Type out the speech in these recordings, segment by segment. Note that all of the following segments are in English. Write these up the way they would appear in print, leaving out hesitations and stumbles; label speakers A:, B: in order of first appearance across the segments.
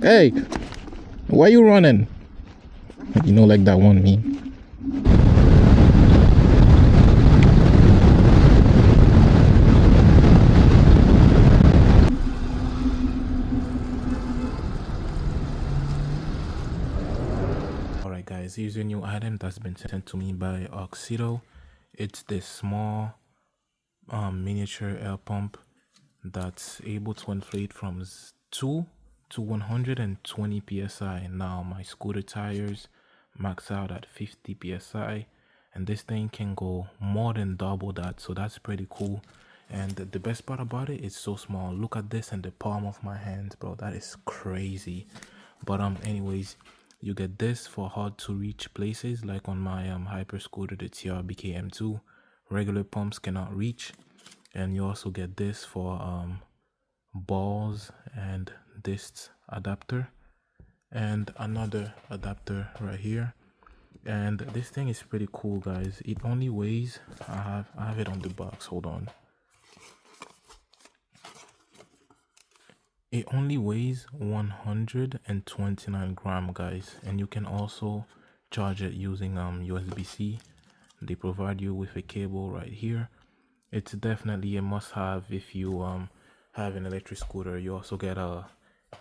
A: Hey, why you running? You know, like that one meme. Alright guys, here's a new item that's been sent to me by Oxido. It's this small miniature air pump that's able to inflate from 2 to 120 psi. Now my scooter tires max out at 50 psi, and this thing can go more than double that, so that's pretty cool. And the best part about it, it's so small. Look at this in the palm of my hands, bro. That is crazy. But anyways, you get this for hard to reach places, like on my hyper scooter, the TRBK-M2. Regular pumps cannot reach. And you also get this for balls and disc adapter, and another adapter right here. And this thing is pretty cool, guys. It only weighs, I have it on the box, hold on. It only weighs 129 grams, guys, and you can also charge it using USB-C. They provide you with a cable right here. It's definitely a must-have if you have an electric scooter. You also get a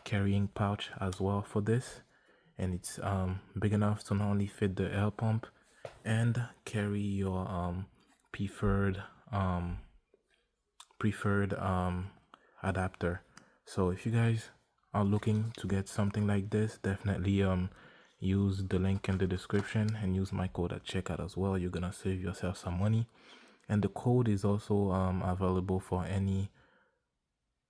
A: carrying pouch as well for this, and it's big enough to not only fit the air pump and carry your preferred adapter. So if you guys are looking to get something like this, definitely use the link in the description and use my code at checkout as well. You're gonna save yourself some money, and the code is also available for any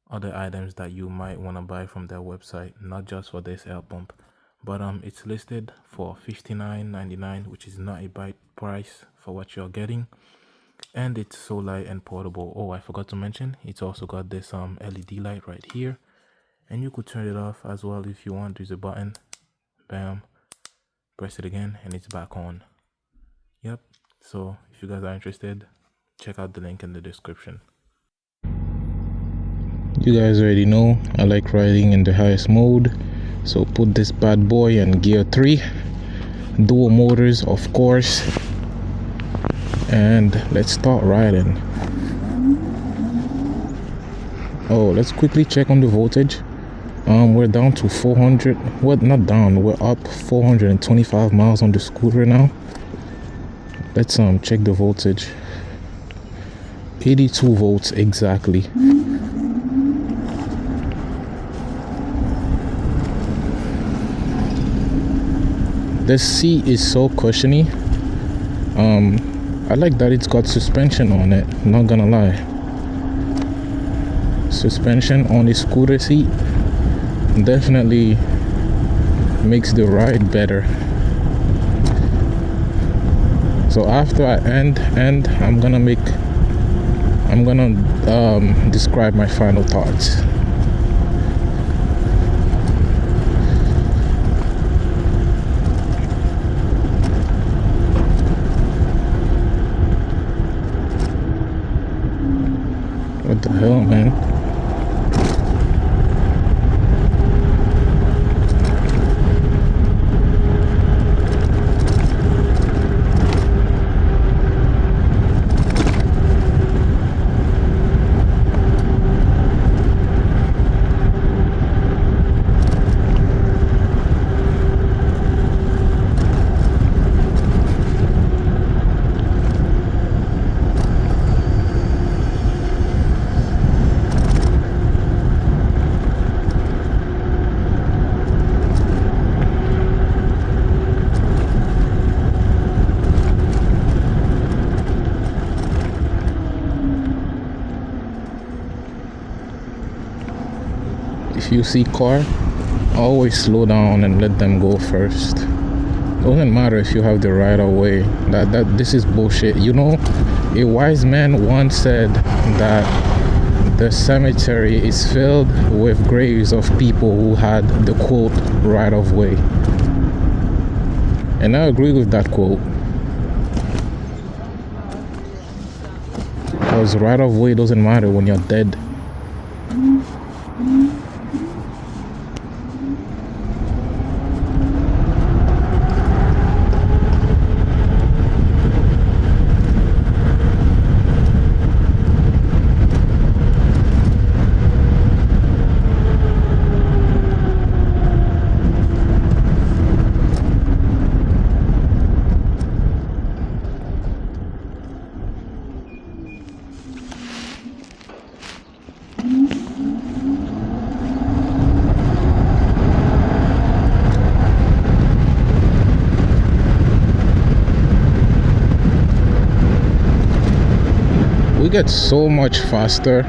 A: other items that you might want to buy from their website, not just for this air pump. But it's listed for $59.99, which is not a bad price for what you're getting, and it's so light and portable. Oh, I forgot to mention, it's also got this LED light right here, and you could turn it off as well if you want. There's a button, bam, press it again and it's back on. Yep. So if you guys are interested, check out the link in the description. You guys already know I like riding in the highest mode, so put this bad boy in gear 3, dual motors of course, and let's start riding. Oh, let's quickly check on the voltage. We're down to 400, well, not down, we're up 425 miles on the scooter now. Let's check the voltage. 82 volts exactly. This seat is so cushiony. I like that it's got suspension on it, not gonna lie. Suspension on a scooter seat definitely makes the ride better. So after I end, I'm gonna describe my final thoughts. What the hell, man? If you see car, always slow down and let them go first. Doesn't matter if you have the right of way. This is bullshit. You know, a wise man once said that the cemetery is filled with graves of people who had the quote right of way. And I agree with that quote. Because right of way doesn't matter when you're dead. we get so much faster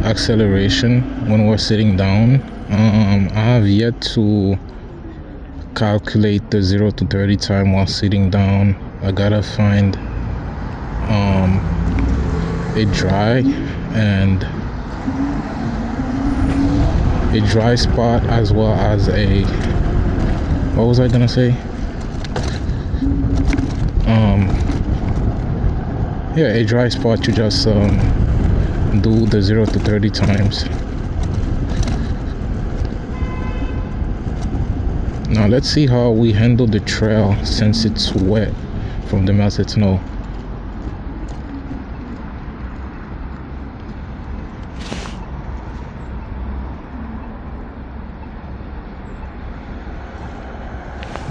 A: acceleration when we're sitting down. I have yet to calculate the 0 to 30 time while sitting down. I gotta find a dry spot, as well as a, what was I gonna say? Yeah, a dry spot to just do the 0 to 30 times. Now let's see how we handle the trail since it's wet from the melted snow.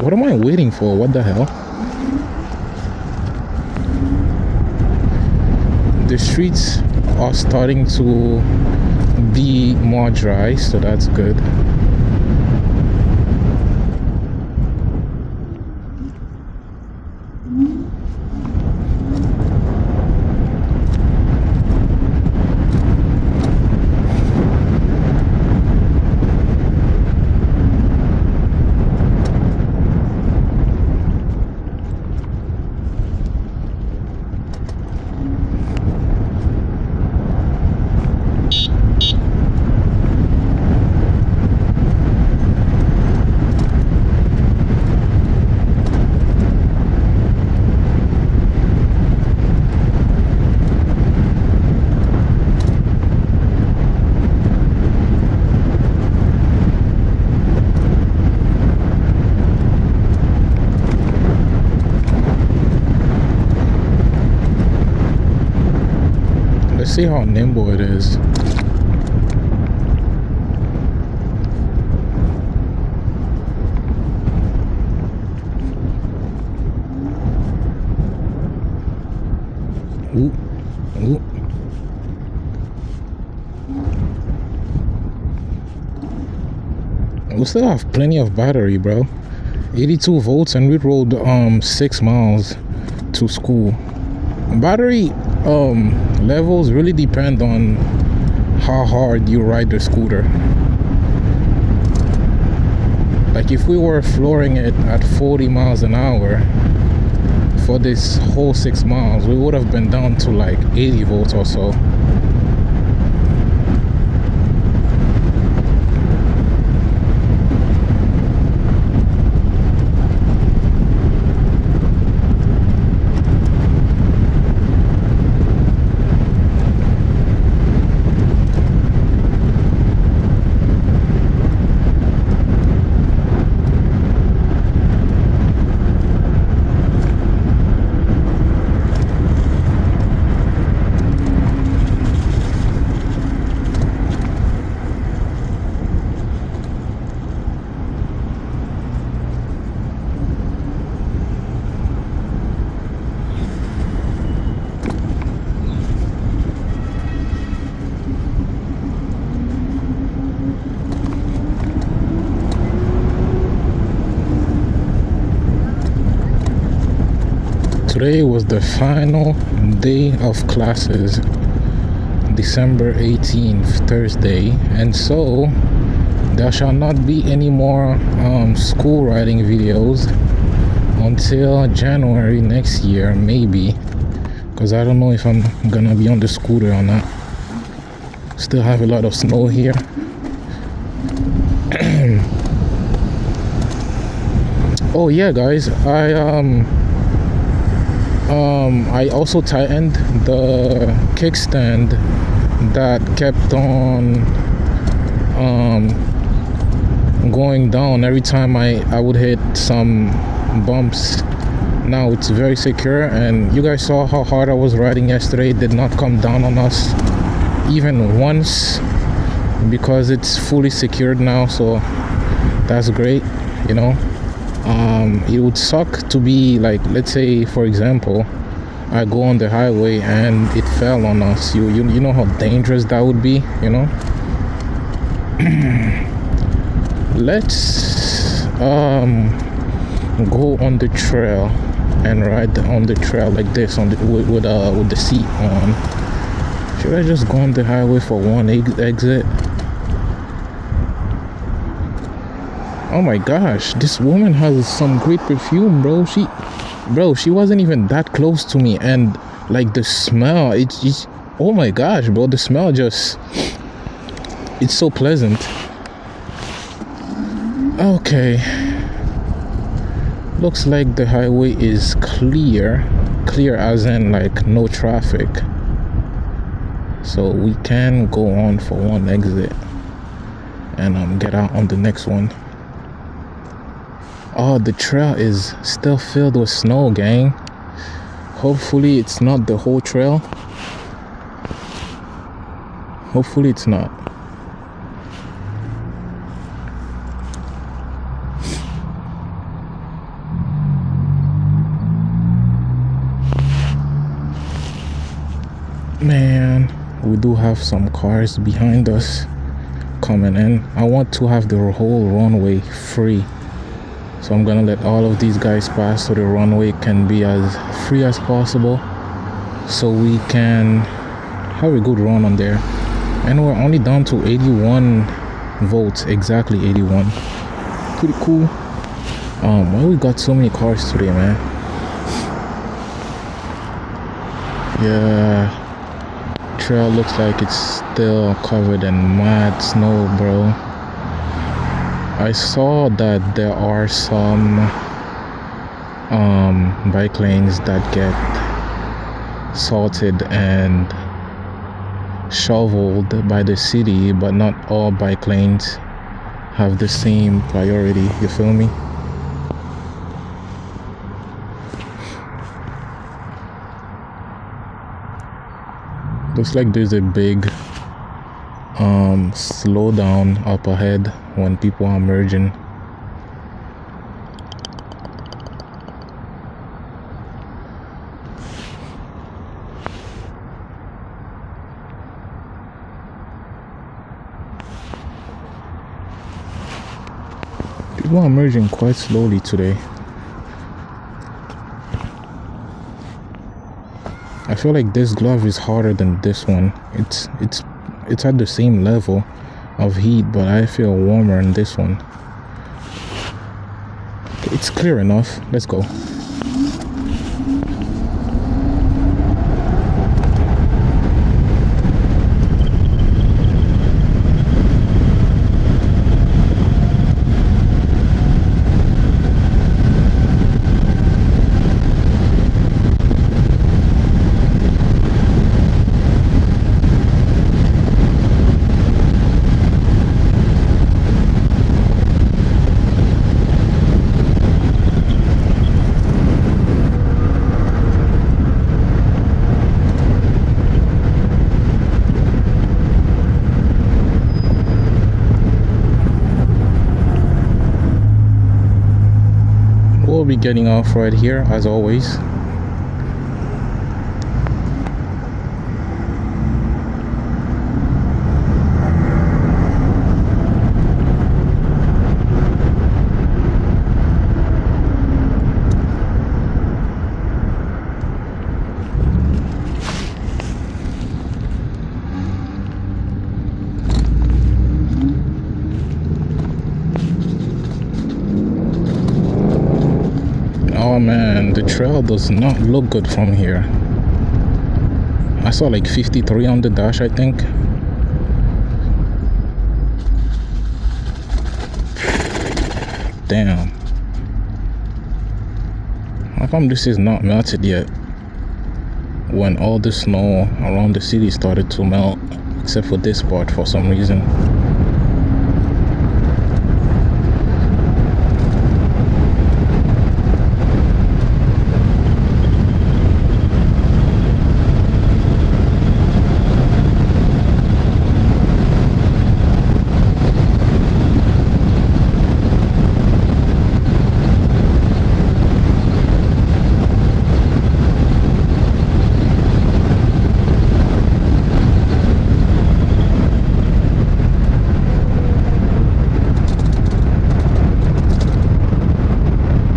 A: What am I waiting for? What the hell? The streets are starting to be more dry, so that's good. See how nimble it is. Ooh, ooh. We still have plenty of battery, bro. 82 volts, and we rode 6 miles to school. Battery levels really depend on how hard you ride the scooter. Like if we were flooring it at 40 miles an hour for this whole 6 miles, we would have been down to like 80 volts or so. Today was the final day of classes, December 18th, Thursday, and so there shall not be any more school riding videos until January next year, maybe, because I don't know if I'm gonna be on the scooter or not. Still have a lot of snow here. Oh yeah, guys, I also tightened the kickstand that kept on going down every time I would hit some bumps. Now it's very secure, and you guys saw how hard I was riding yesterday. It did not come down on us even once because it's fully secured now, so that's great, you know. It would suck to be like, let's say for example I go on the highway and it fell on us. You know how dangerous that would be, you know. Let's go on the trail and ride on the trail like this with the seat on. Should I just go on the highway for one exit? Oh my gosh, this woman has some great perfume, bro. She wasn't even that close to me, and like the smell, it's oh my gosh, bro, the smell just, it's so pleasant. Okay, looks like the highway is clear as in like no traffic, so we can go on for one exit and get out on the next one. Oh, the trail is still filled with snow, gang. Hopefully it's not the whole trail. Hopefully it's not. Man, we do have some cars behind us coming in. I want to have the whole runway free, so I'm gonna let all of these guys pass so the runway can be as free as possible, so we can have a good run on there. And we're only down to 81 votes, exactly 81. Pretty cool. Why we got so many cars today, man? Yeah, trail looks like it's still covered in mad snow, bro. I saw that there are some bike lanes that get salted and shoveled by the city, but not all bike lanes have the same priority, you feel me? Looks like there's a big slowdown up ahead when people are merging. People are merging quite slowly today. I feel like this glove is harder than this one. It's at the same level of heat, but I feel warmer in this one. It's clear enough. Let's go. We'll be getting off right here as always. Oh man, the trail does not look good from here. I saw like 53 on the dash, I think. Damn. How come this is not melted yet? When all the snow around the city started to melt, except for this part for some reason.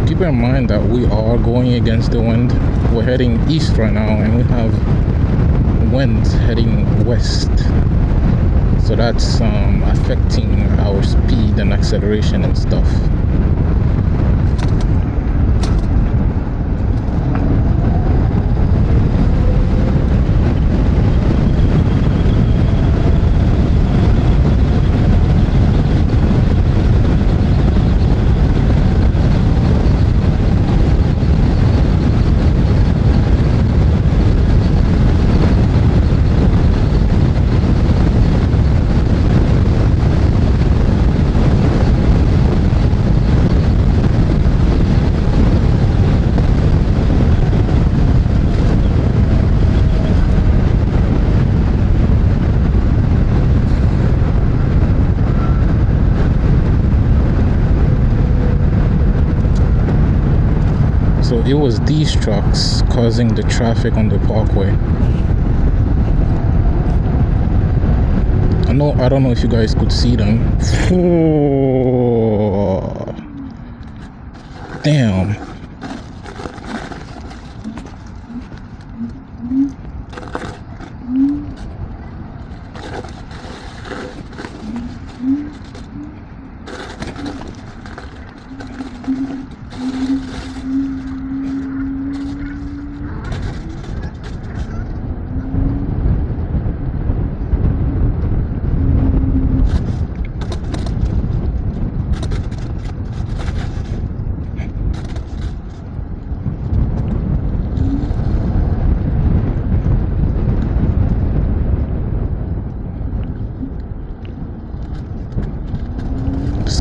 A: Keep in mind that we are going against the wind. We're heading east right now and we have winds heading west, so that's affecting our speed and acceleration and stuff. So it was these trucks causing the traffic on the parkway. I don't know if you guys could see them. Oh, damn.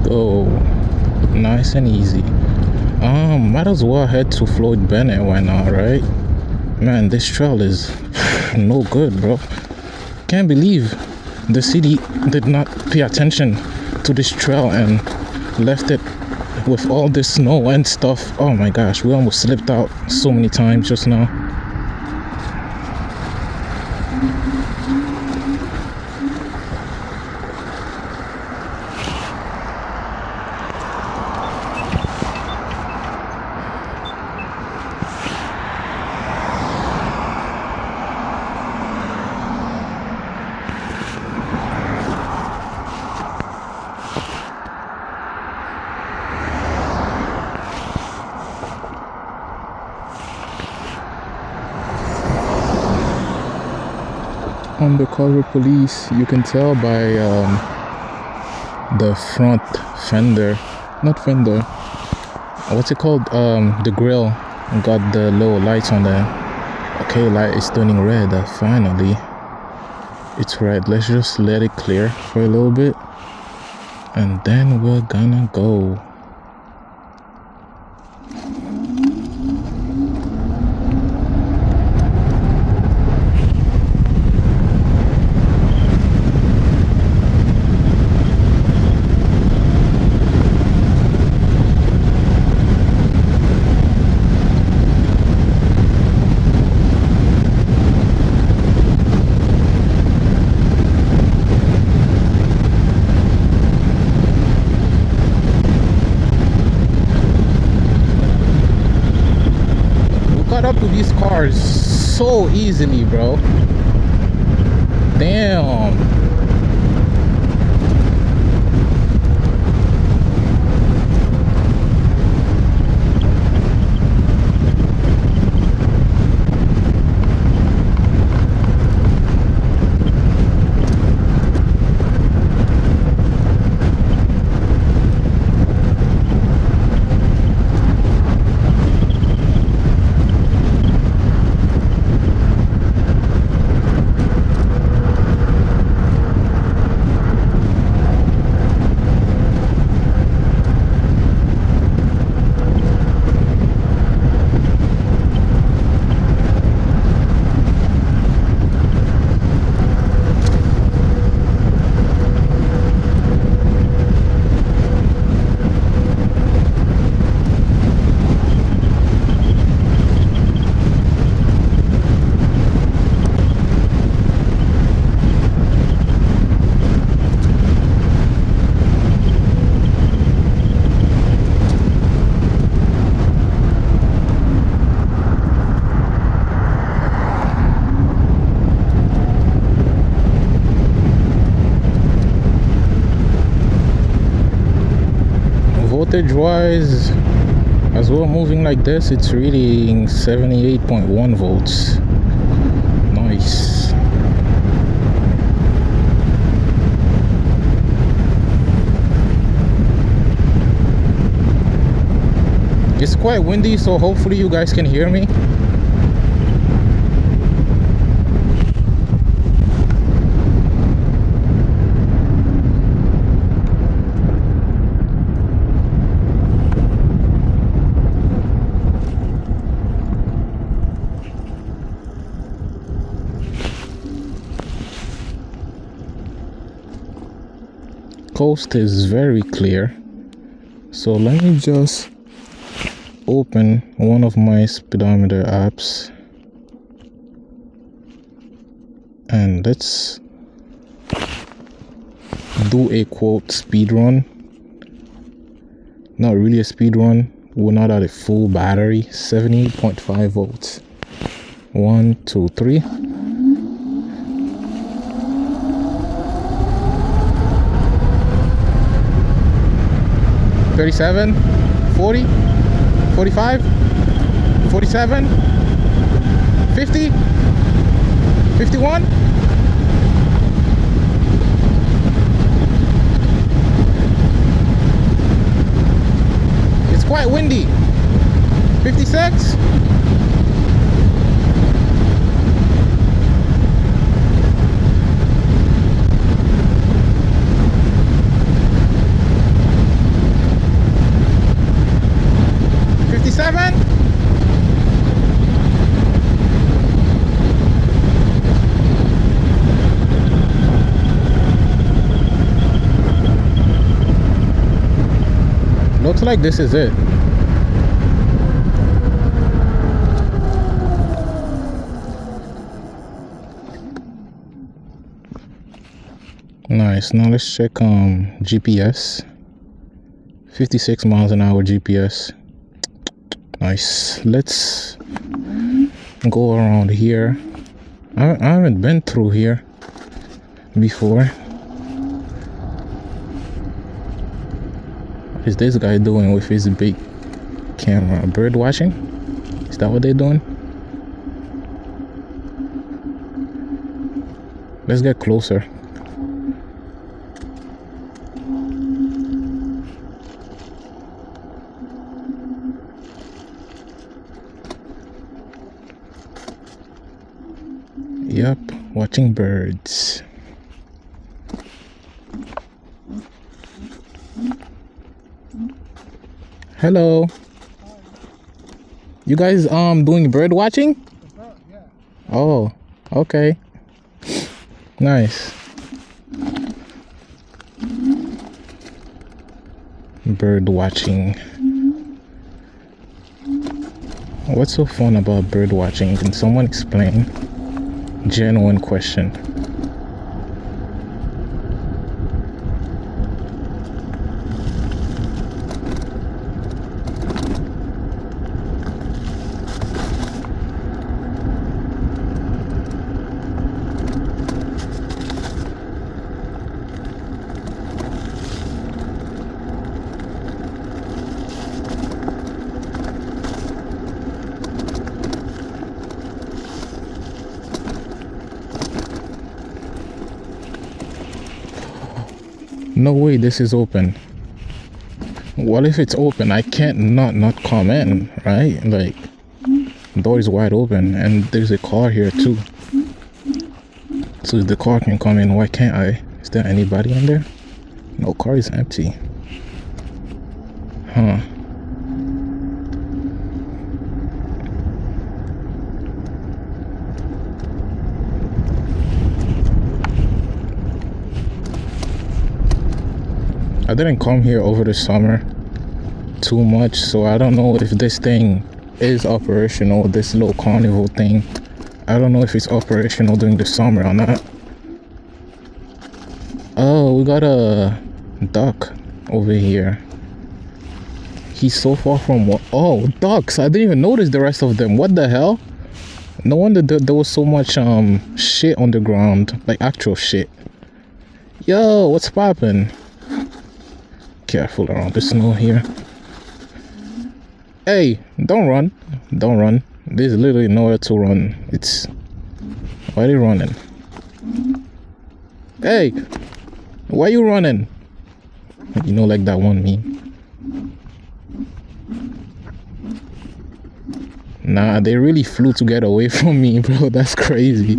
A: Go nice and easy. Might as well head to Floyd Bennett. Why not, right? Man, this trail is no good, bro. Can't believe the city did not pay attention to this trail and left it with all this snow and stuff. Oh my gosh, we almost slipped out so many times just now. Undercover police, you can tell by the front fender, not fender, what's it called, the grill got the low lights on there. Okay, light is turning red. Finally it's red. Let's just let it clear for a little bit and then we're gonna go. Up to these cars so easily, bro. Damn. voltage wise, as we're moving like this, it's reading 78.1 volts. Nice. It's quite windy, so hopefully you guys can hear me. Coast is very clear, so let me just open one of my speedometer apps and let's do a quote speed run. Not really a speed run, we're not at a full battery. 70.5 volts. 1 2 3. 37, 40, 45, 47, 50, 51. It's quite windy. 56. Looks like this is it. Nice. Now let's check GPS. 56 miles an hour GPS. Nice. Let's go around here. I haven't been through here before. What is this guy doing with his big camera? Bird watching? Is that what they're doing? Let's get closer. Yep, watching birds. Hello. You guys doing bird watching?
B: Yeah.
A: Oh, okay. Nice. Bird watching. What's so fun about bird watching? Can someone explain? Genuine question. No way this is open. What if it's open? I can't not come in, right? Like, door is wide open and there's a car here too. So if the car can come in, why can't I? Is there anybody in there? No, car is empty. Huh. I didn't come here over the summer too much, so I don't know if this thing is operational, this little carnival thing. I don't know if it's operational during the summer or not. Oh, we got a duck over here. He's so far from what? Oh, ducks. I didn't even notice the rest of them. What the hell? No wonder there was so much shit on the ground, like actual shit. Yo, what's poppin'? Careful around the snow here. Hey, don't run. Don't run. There's literally nowhere to run. It's... Why are you running? Hey! Why you running? You know, like that one meme. Nah, they really flew to get away from me, bro. That's crazy.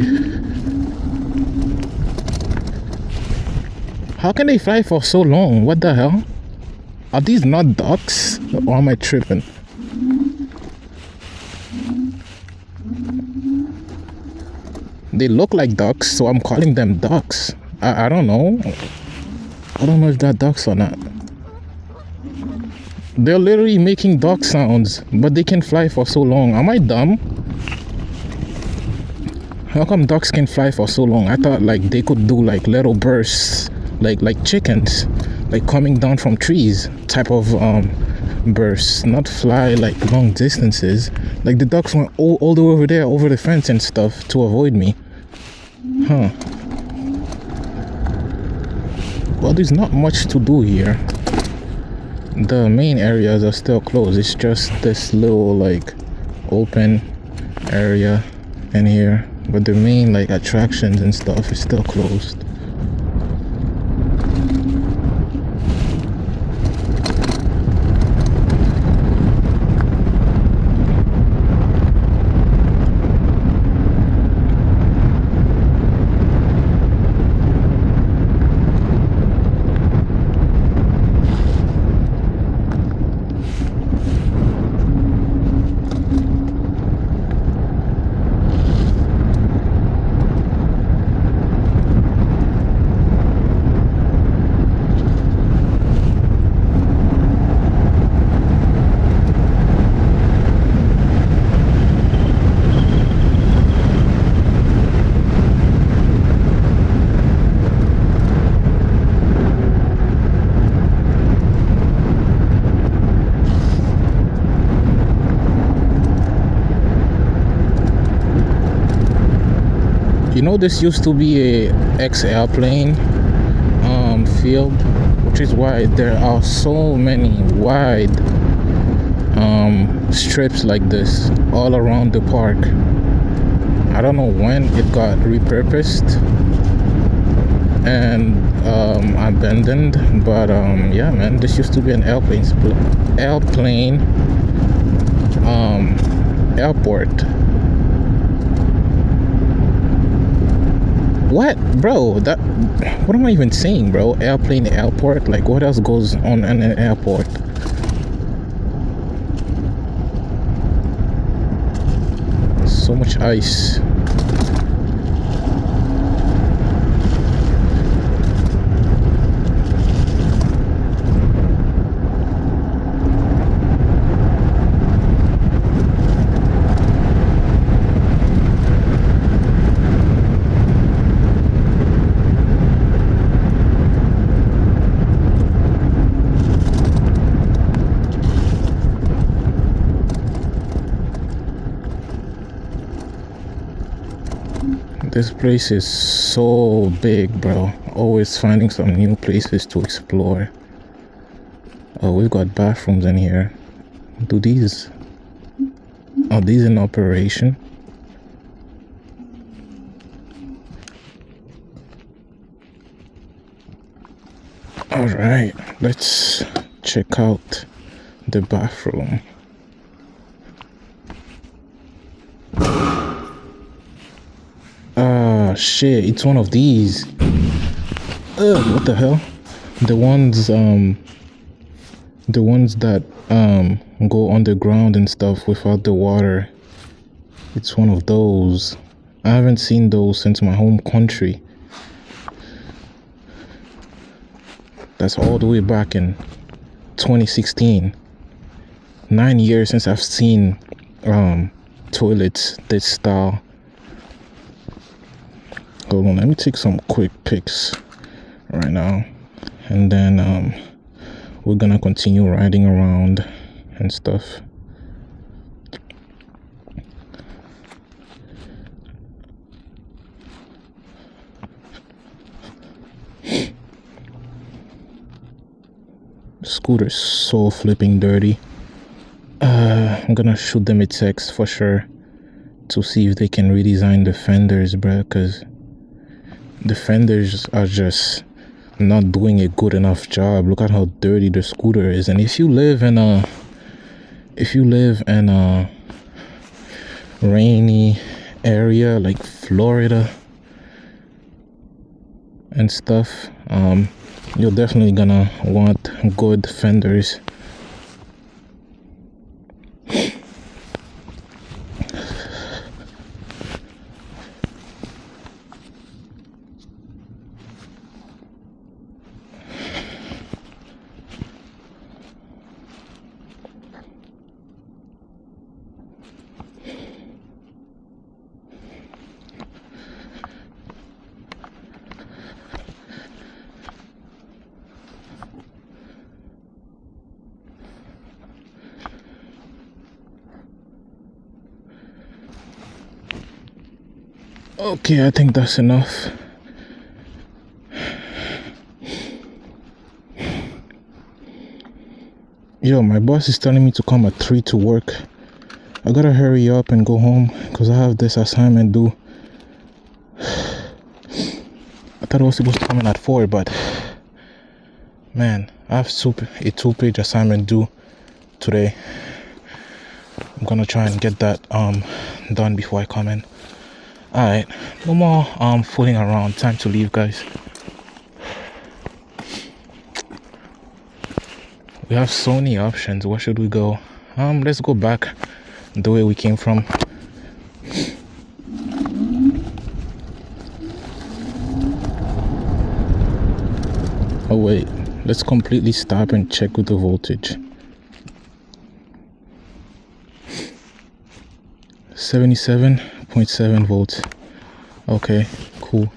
A: How can they fly for so long? What the hell? Are these not ducks? Or am I tripping? They look like ducks, so I'm calling them ducks. I don't know. I don't know if they're ducks or not. They're literally making duck sounds, but they can fly for so long. Am I dumb? How come ducks can fly for so long? I thought like they could do like little bursts, like chickens, like coming down from trees type of bursts, not fly like long distances. Like the ducks went all the way over there, over the fence and stuff to avoid me. Huh. Well, there's not much to do here. The main areas are still closed. It's just this little like open area in here, but the main like attractions and stuff is still closed. You know, this used to be a ex-airplane field, which is why there are so many wide strips like this all around the park. I don't know when it got repurposed and abandoned, but yeah, man, this used to be an airplane airport. What, bro? What am I even saying, bro? Airplane airport? Like, what else goes on in an airport? So much ice. This place is so big, bro. Always finding some new places to explore. Oh, we've got bathrooms in here. Are these in operation? All right, let's check out the bathroom. Ah, shit, it's one of these. Ugh, what the hell? The ones that go underground and stuff without the water. It's one of those. I haven't seen those since my home country. That's all the way back in 2016. 9 years since I've seen toilets this style. Hold on, let me take some quick pics right now, and then we're gonna continue riding around and stuff. Scooter's so flipping dirty. I'm gonna shoot them a text for sure to see if they can redesign the fenders, bruh, because the fenders are just not doing a good enough job. Look at how dirty the scooter is. And if you live in a rainy area like Florida and stuff, you're definitely gonna want good fenders. Okay, I think that's enough. Yo, my boss is telling me to come at 3 to work. I gotta hurry up and go home because I have this assignment due. I thought I was supposed to come in at 4, but man, I have a 2-page assignment due today. I'm gonna try and get that done before I come in. Alright, no more fooling around. Time to leave, guys. We have so many options. Where should we go? Let's go back the way we came from. Oh wait, let's completely stop and check with the voltage. 77.7 volts. Okay, cool.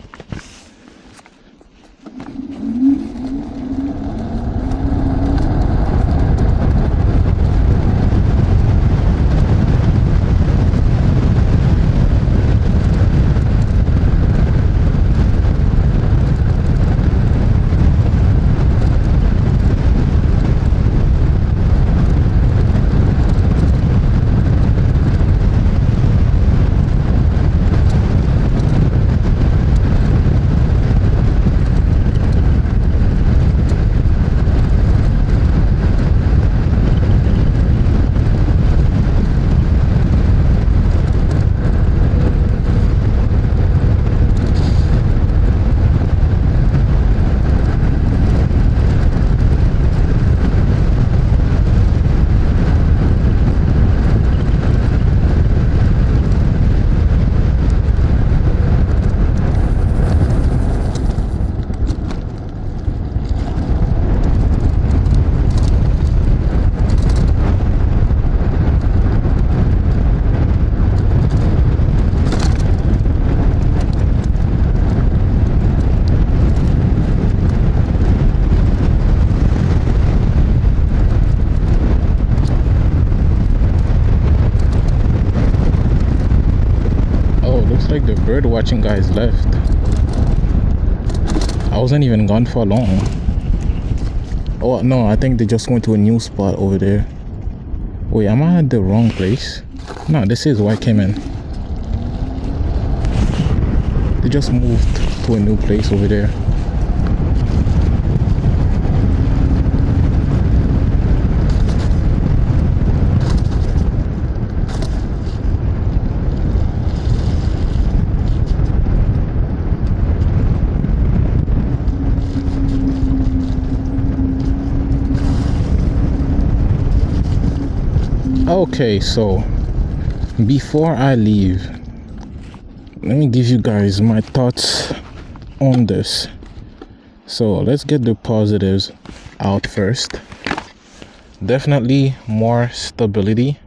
A: Like the bird watching guys left. I wasn't even gone for long. Oh no, I think they just went to a new spot over there. Wait, am I at the wrong place? No, this is where I came in. They just moved to a new place over there. Okay, so before I leave, let me give you guys my thoughts on this. So let's get the positives out first. Definitely more stability.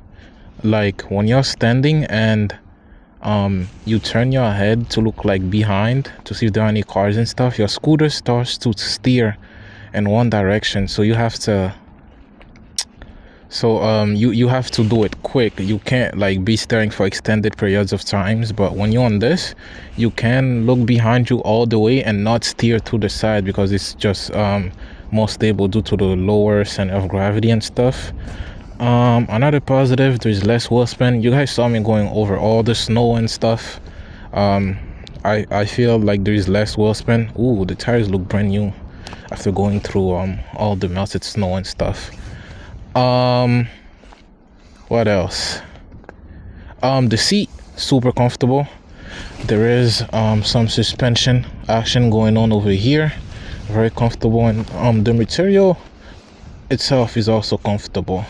A: Like when you're standing and you turn your head to look like behind to see if there are any cars and stuff, your scooter starts to steer in one direction, so you have to you have to do it quick. You can't like be steering for extended periods of times, but when you're on this, you can look behind you all the way and not steer to the side because it's just more stable due to the lower center of gravity and stuff. Another positive, there's less wheel spin. You guys saw me going over all the snow and stuff. I feel like there's less wheel spin. Ooh, the tires look brand new after going through all the melted snow and stuff. What else? The seat, super comfortable. There is some suspension action going on over here, very comfortable, and the material itself is also comfortable.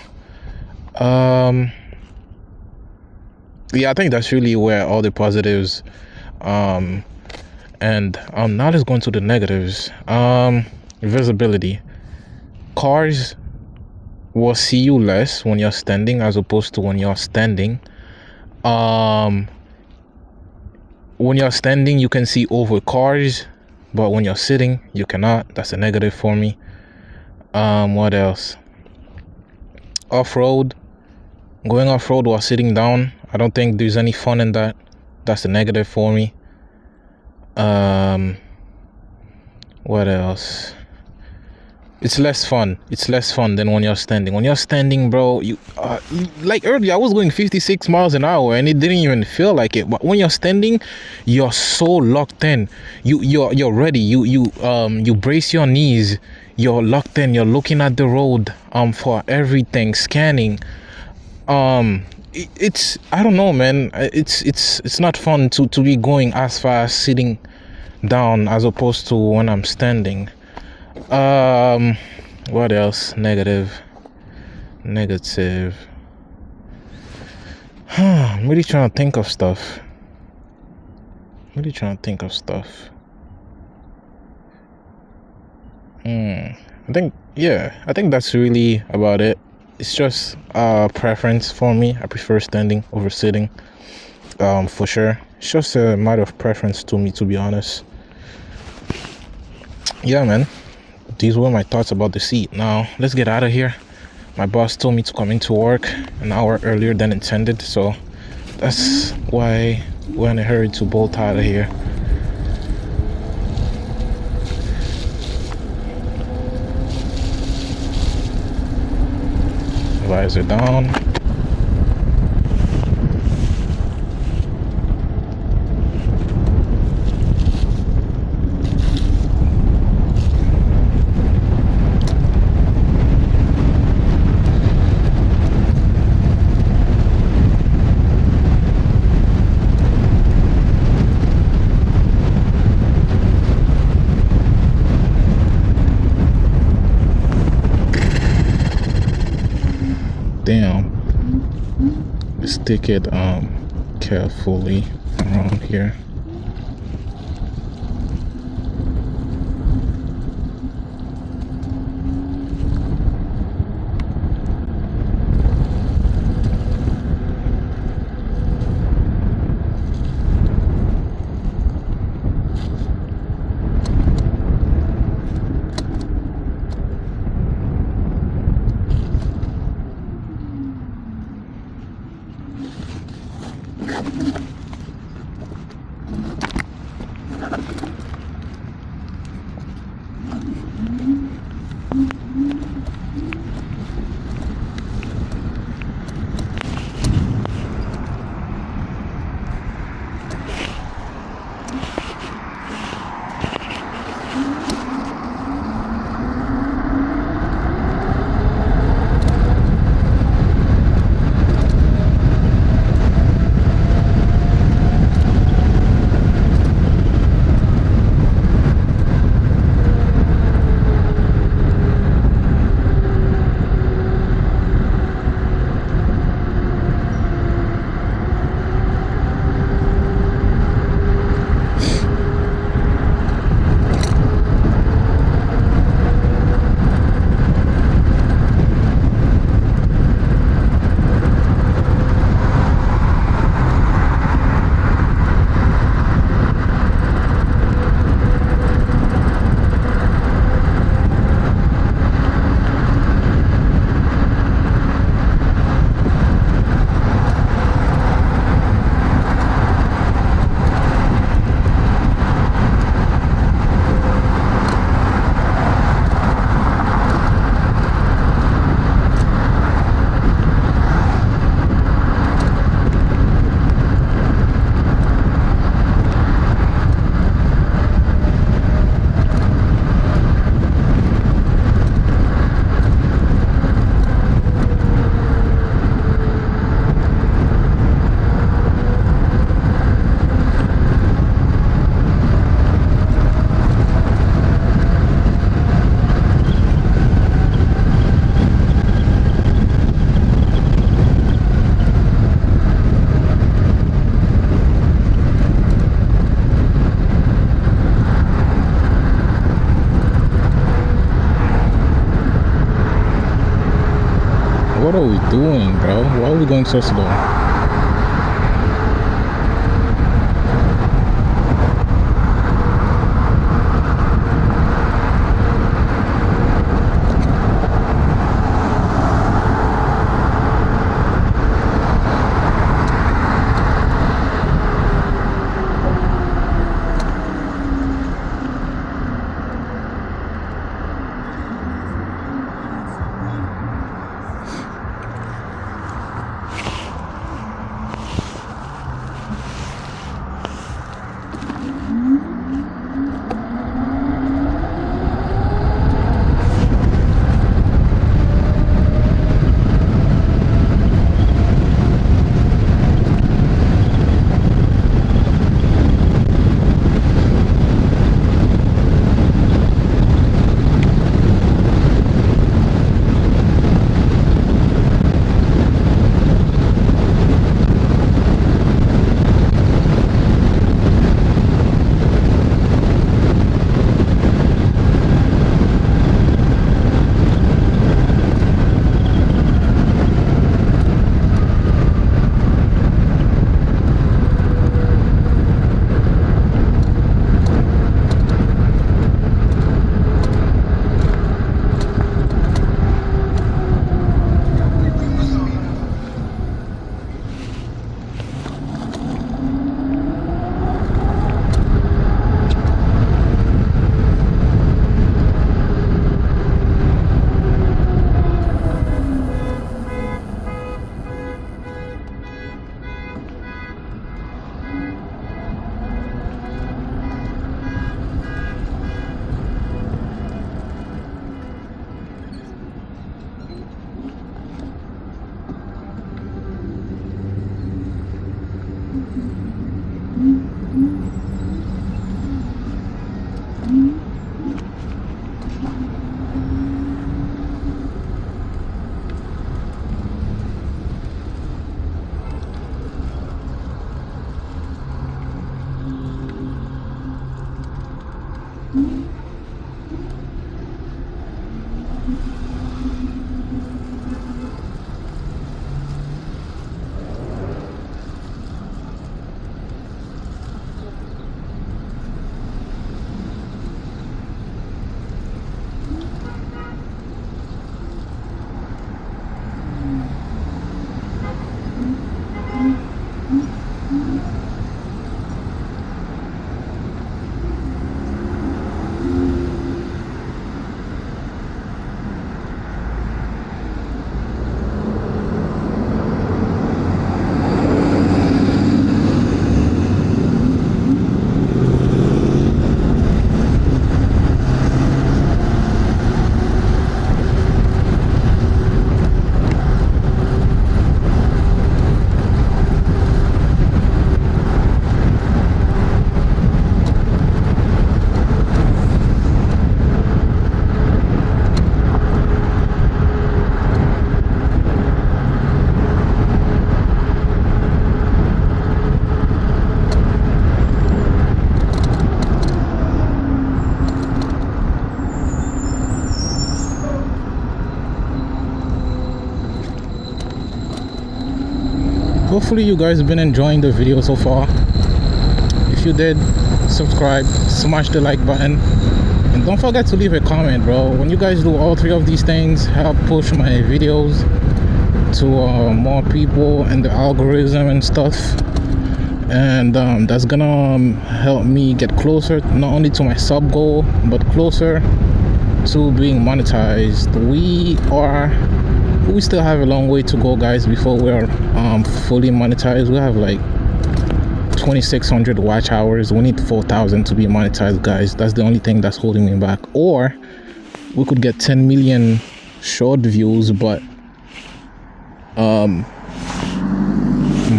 A: Yeah, I think that's really where all the positives. And now let's go into the negatives. Visibility. Cars will see you less when you're standing as opposed to when you're standing. When you're standing, you can see over cars, but when you're sitting, you cannot. That's a negative for me. What else? Off-road. Going off-road while sitting down, I don't think there's any fun in that. That's a negative for me. What else? It's less fun. It's less fun than when you're standing. When you're standing, bro, you like earlier I was going 56 miles an hour and it didn't even feel like it. But when you're standing, you're so locked in. You're ready. You brace your knees. You're locked in. You're looking at the road for everything, scanning. It's I don't know, man. It's not fun to be going as fast sitting down as opposed to when I'm standing. What else? Negative. I'm really trying to think of stuff. I think that's really about it. It's just preference for me. I prefer standing over sitting, for sure. It's just a matter of preference to me, to be honest. Yeah, man. These were my thoughts about the seat. Now, let's get out of here. My boss told me to come into work an hour earlier than intended, so that's why we're in a hurry to bolt out of here. Visor down. Damn. Let's stick it carefully around here. doing, bro? Why are we going so slow? Hopefully you guys have been enjoying the video so far. If you did, subscribe, smash the like button, and don't forget to leave a comment, bro. When you guys do all three of these things, help push my videos to more people and the algorithm and stuff, and that's gonna help me get closer not only to my sub goal but closer to being monetized. We still have a long way to go, guys, before we're fully monetized. We have like 2,600 watch hours. We need 4,000 to be monetized, guys. That's the only thing that's holding me back. Or we could get 10 million short views, but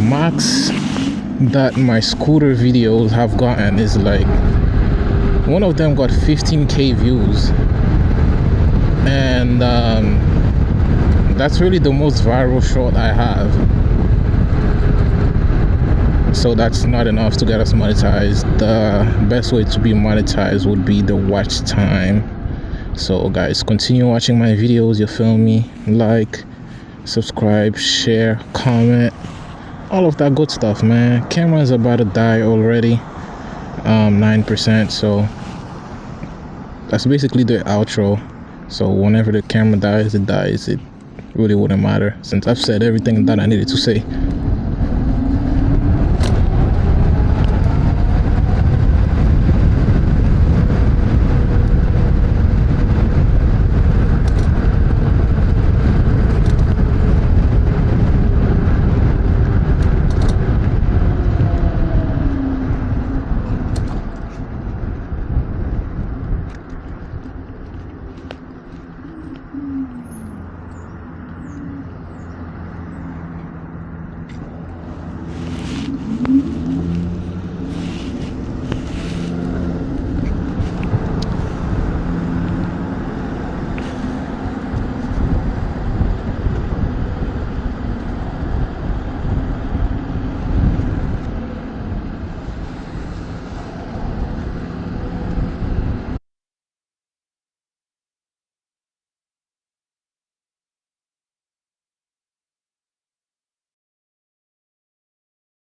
A: max that my scooter videos have gotten is like, one of them got 15k views, and that's really the most viral short I have. So that's not enough to get us monetized. The best way to be monetized would be the watch time. So guys, continue watching my videos, you feel me? Like, subscribe, share, comment, all of that good stuff, man. Camera's about to die already, 9%, so that's basically the outro. So whenever the camera dies, it dies. It really wouldn't matter since I've said everything that I needed to say.